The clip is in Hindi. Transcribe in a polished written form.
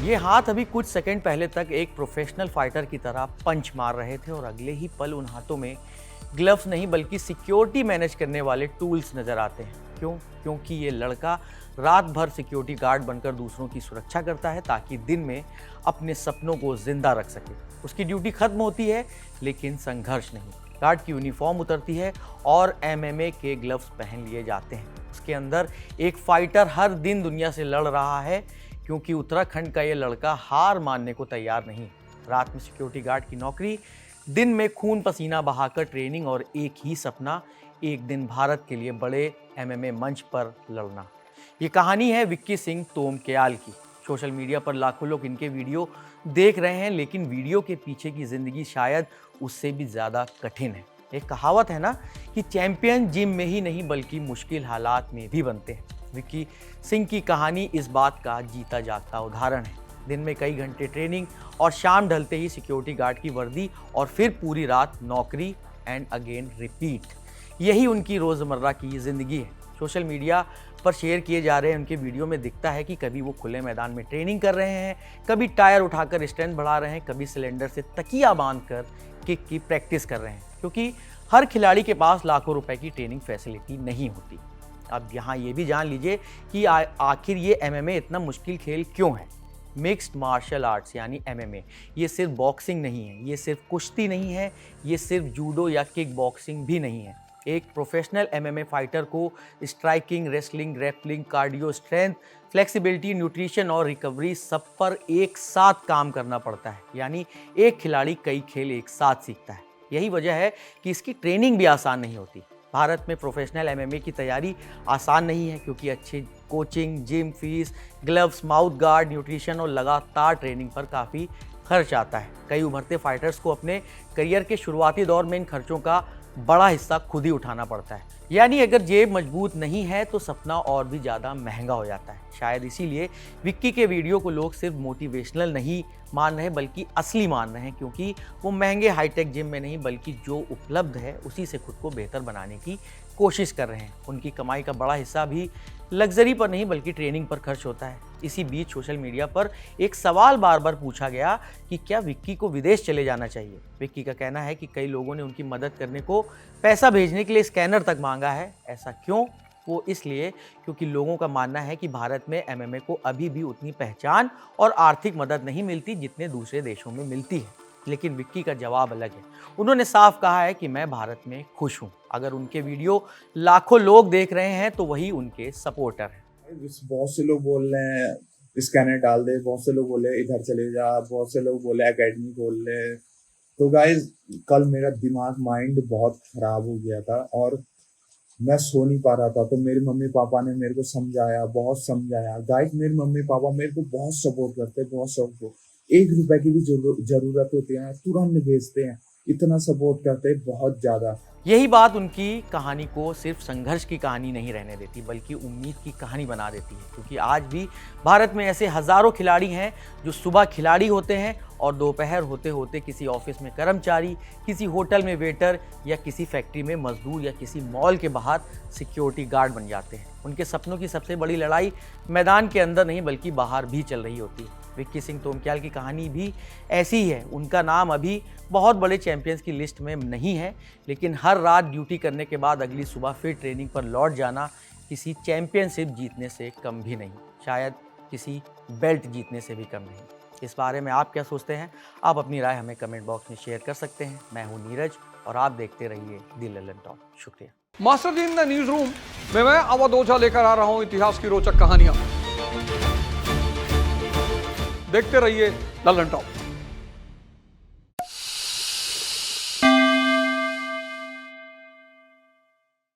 ये हाथ अभी कुछ सेकंड पहले तक एक प्रोफेशनल फाइटर की तरह पंच मार रहे थे और अगले ही पल उन हाथों में ग्लव्स नहीं बल्कि सिक्योरिटी मैनेज करने वाले टूल्स नजर आते हैं। क्यों? क्योंकि ये लड़का रात भर सिक्योरिटी गार्ड बनकर दूसरों की सुरक्षा करता है ताकि दिन में अपने सपनों को जिंदा रख सके। उसकी ड्यूटी खत्म होती है लेकिन संघर्ष नहीं। गार्ड की यूनिफॉर्म उतरती है और एमएमए के ग्लव्स पहन लिए जाते हैं। उसके अंदर एक फाइटर हर दिन दुनिया से लड़ रहा है क्योंकि उत्तराखंड का ये लड़का हार मानने को तैयार नहीं। रात में सिक्योरिटी गार्ड की नौकरी, दिन में खून पसीना बहाकर ट्रेनिंग और एक ही सपना, एक दिन भारत के लिए बड़े एमएमए मंच पर लड़ना। ये कहानी है विक्की सिंह तोमक्याल की। सोशल मीडिया पर लाखों लोग इनके वीडियो देख रहे हैं लेकिन वीडियो के पीछे की जिंदगी शायद उससे भी ज़्यादा कठिन है। एक कहावत है ना कि चैंपियन जिम में ही नहीं बल्कि मुश्किल हालात में भी बनते हैं। विक्की सिंह की कहानी इस बात का जीता जागता उदाहरण है। दिन में कई घंटे ट्रेनिंग और शाम ढलते ही सिक्योरिटी गार्ड की वर्दी और फिर पूरी रात नौकरी एंड अगेन रिपीट। यही उनकी रोज़मर्रा की ज़िंदगी है। सोशल मीडिया पर शेयर किए जा रहे उनके वीडियो में दिखता है कि कभी वो खुले मैदान में ट्रेनिंग कर रहे हैं, कभी टायर उठाकर स्ट्रेंथ बढ़ा रहे हैं, कभी सिलेंडर से तकिया बांधकर किक की प्रैक्टिस कर रहे हैं। क्योंकि हर खिलाड़ी के पास लाखों रुपए की ट्रेनिंग फैसिलिटी नहीं होती। अब यहाँ ये भी जान लीजिए कि आखिर ये एमएमए इतना मुश्किल खेल क्यों है। मिक्स्ड मार्शल आर्ट्स यानी एमएमए ये सिर्फ बॉक्सिंग नहीं है, ये सिर्फ कुश्ती नहीं है, ये सिर्फ जूडो या किक बॉक्सिंग भी नहीं है। एक प्रोफेशनल एमएमए फाइटर को striking, wrestling, grappling, cardio, strength, flexibility, nutrition और रिकवरी सब पर एक साथ काम करना पड़ता है। यानी एक खिलाड़ी कई खेल एक साथ सीखता है। यही वजह है कि इसकी ट्रेनिंग भी आसान नहीं होती। भारत में प्रोफेशनल एमएमए की तैयारी आसान नहीं है क्योंकि अच्छी coaching, gym fees, gloves, mouth guard, nutrition और लगातार ट्रेनिंग पर काफ़ी खर्च आता है। कई उभरते फाइटर्स को अपने करियर के शुरुआती दौर में इन खर्चों का बड़ा हिस्सा खुद ही उठाना पड़ता है। यानी अगर जेब मजबूत नहीं है तो सपना और भी ज़्यादा महंगा हो जाता है। शायद इसीलिए विक्की के वीडियो को लोग सिर्फ मोटिवेशनल नहीं मान रहे बल्कि असली मान रहे हैं, क्योंकि वो महंगे हाईटेक जिम में नहीं बल्कि जो उपलब्ध है उसी से खुद को बेहतर बनाने की कोशिश कर रहे हैं। उनकी कमाई का बड़ा हिस्सा भी लग्जरी पर नहीं बल्कि ट्रेनिंग पर खर्च होता है। इसी बीच सोशल मीडिया पर एक सवाल बार बार पूछा गया कि क्या विक्की को विदेश चले जाना चाहिए। विक्की का कहना है कि कई लोगों ने उनकी मदद करने को पैसा भेजने के लिए स्कैनर तक मांगा है। ऐसा क्यों? वो इसलिए क्योंकि लोगों का मानना है कि भारत में एमएमए को अभी भी उतनी पहचान और आर्थिक मदद नहीं मिलती जितने दूसरे देशों में मिलती है। लेकिन विक्की का जवाब अलग है। उन्होंने साफ कहा है कि मैं भारत में खुश हूँ। अगर उनके वीडियो लाखों लोग देख रहे हैं तो वही उनके सपोर्टर हैं। बहुत से लोग बोल रहे हैं स्कैनर डाल दे, बहुत से लोग बोले इधर चले जा, बहुत से लोग बोले एकेडमी खोल ले। तो गाइज कल मेरा दिमाग माइंड बहुत खराब हो गया था और मैं सो नहीं पा रहा था। तो मेरे मम्मी पापा ने मेरे को समझाया, बहुत समझाया। गाइज मेरे मम्मी पापा मेरे को बहुत सपोर्ट करते हैं, बहुत सपोर्ट। 1 रुपए की भी जरूरत होती है तुरंत भेजते हैं, इतना सपोर्ट करते हैं, बहुत ज्यादा। यही बात उनकी कहानी को सिर्फ संघर्ष की कहानी नहीं रहने देती बल्कि उम्मीद की कहानी बना देती है। क्योंकि आज भी भारत में ऐसे हजारों खिलाड़ी हैं जो सुबह खिलाड़ी होते हैं और दोपहर होते होते किसी ऑफिस में कर्मचारी, किसी होटल में वेटर या किसी फैक्ट्री में मजदूर या किसी मॉल के बाहर सिक्योरिटी गार्ड बन जाते हैं। उनके सपनों की सबसे बड़ी लड़ाई मैदान के अंदर नहीं बल्कि बाहर भी चल रही होती है। विक्की सिंह तोमक्याल की कहानी भी ऐसी ही है। उनका नाम अभी बहुत बड़े चैंपियंस की लिस्ट में नहीं है, लेकिन हर रात ड्यूटी करने के बाद अगली सुबह फिर ट्रेनिंग पर लौट जाना किसी चैंपियनशिप जीतने से कम भी नहीं, शायद किसी बेल्ट जीतने से भी कम नहीं। इस बारे में आप क्या सोचते हैं? आप अपनी राय हमें कमेंट बॉक्स में शेयर कर सकते हैं। मैं हूं नीरज और आप देखते रहिए द ललन टॉक। शुक्रिया। Master ji in the news room में मैं अवध ओझा लेकर आ रहा हूं इतिहास की रोचक कहानियां। देखते रहिए ललन टॉक।